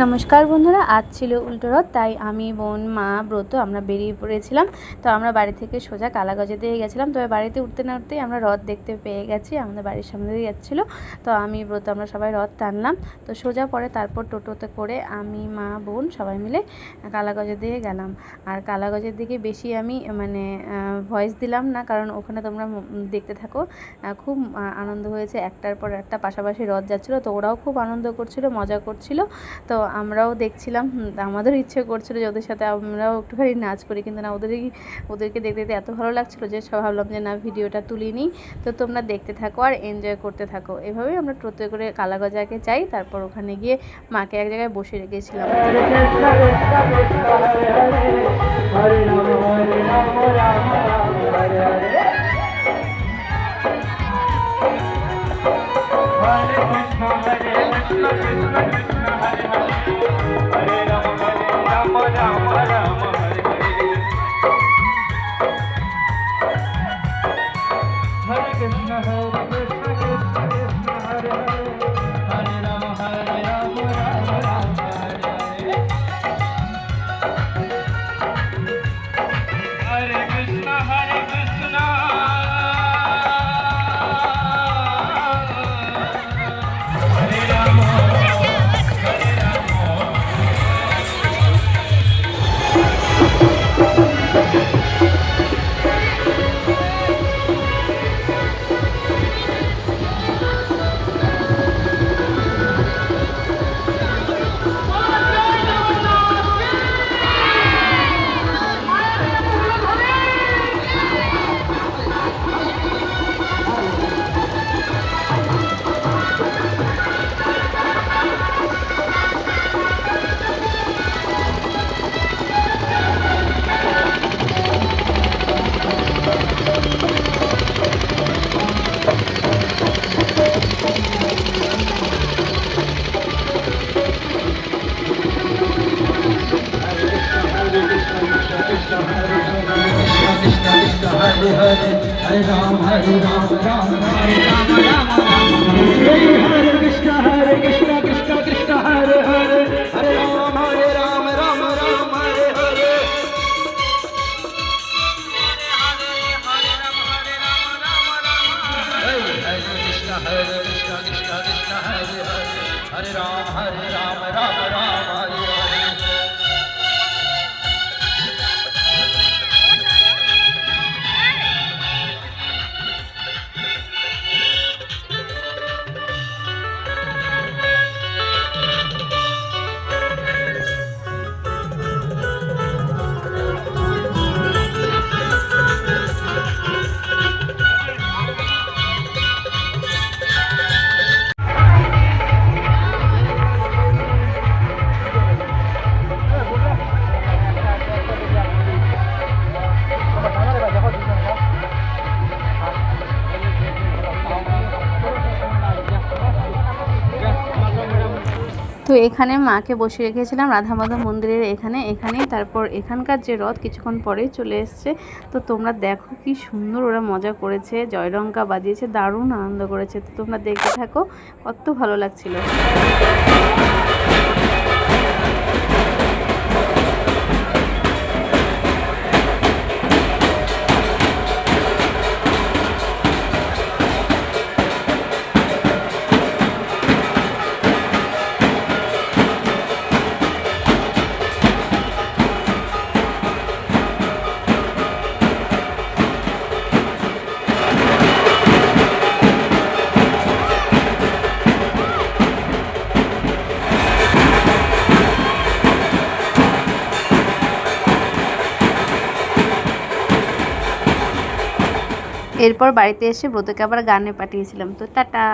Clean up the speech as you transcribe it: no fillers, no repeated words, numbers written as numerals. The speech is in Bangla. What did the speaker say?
নমস্কার বন্ধুরা, আজ ছিল উল্টো রথ, তাই আমি, বোন, মা, ব্রত আমরা বেরিয়ে পড়েছিলাম। তো আমরা বাড়ি থেকে সোজা কালাগজে দিয়ে গেছিলাম। তবে বাড়িতে উঠতে না উঠতেই আমরা রথ দেখতে পেয়ে গেছি, আমাদের বাড়ির সামনে দিয়ে যাচ্ছিলো। তো আমি, ব্রত আমরা সবাই রথ টানলাম। তো সোজা পরে তারপর টোটোতে করে আমি, মা, বোন সবাই মিলে কালাগজের দিকে গেলাম। আর কালাগজের দিকে বেশি আমি ভয়েস দিলাম না, কারণ ওখানে তোমরা দেখতে থাকো। খুব আনন্দ হয়েছে, একটার পর একটা পাশাপাশি রথ যাচ্ছিলো। তো ওরাও খুব আনন্দ করছিল, মজা করছিল। তো আমরাও দেখছিলাম, আমাদেরও ইচ্ছে করছিল যে ওদের সাথে আমরাও একটুখানি নাচ করি, কিন্তু না, ওদেরকে দেখতে দেখতে এত ভালো লাগছিলো যে সব ভাবলাম যে না, ভিডিওটা তুলি নিই। তো তোমরা দেখতে থাকো আর এনজয় করতে থাকো। এভাবেই আমরা টোটোতে করে কালাগজাকে যাই। তারপর ওখানে গিয়ে মাকে এক জায়গায় বসে রেখেছিলাম। Hare Ram, Hare Ram, Ram Hare Ram, Ram Hare Krishna, Krishna Krishna, Hare Hare, Hare Ram, Ram Ram, Hare Hare. Hare Krishna, Krishna Krishna, Hare Hare, Hare Ram, Ram Ram, Hare Hare. তো এখানে মাকে বসে রেখেছিলাম রাধা মাধব মন্দিরের এখানেই। তারপর এখানকার যে রথ কিছুক্ষণ পরেই চলে এসছে। তো তোমরা দেখো কি সুন্দর ওরা মজা করেছে, জয়ডঙ্কা বাজিয়েছে, দারুণ আনন্দ করেছে। তো তোমরা দেখতে থাকো, কত ভালো লাগছিল। এরপর বাড়িতে এসে ব্রতকে আবার গানে পাঠিয়েছিলাম। তো টাটা।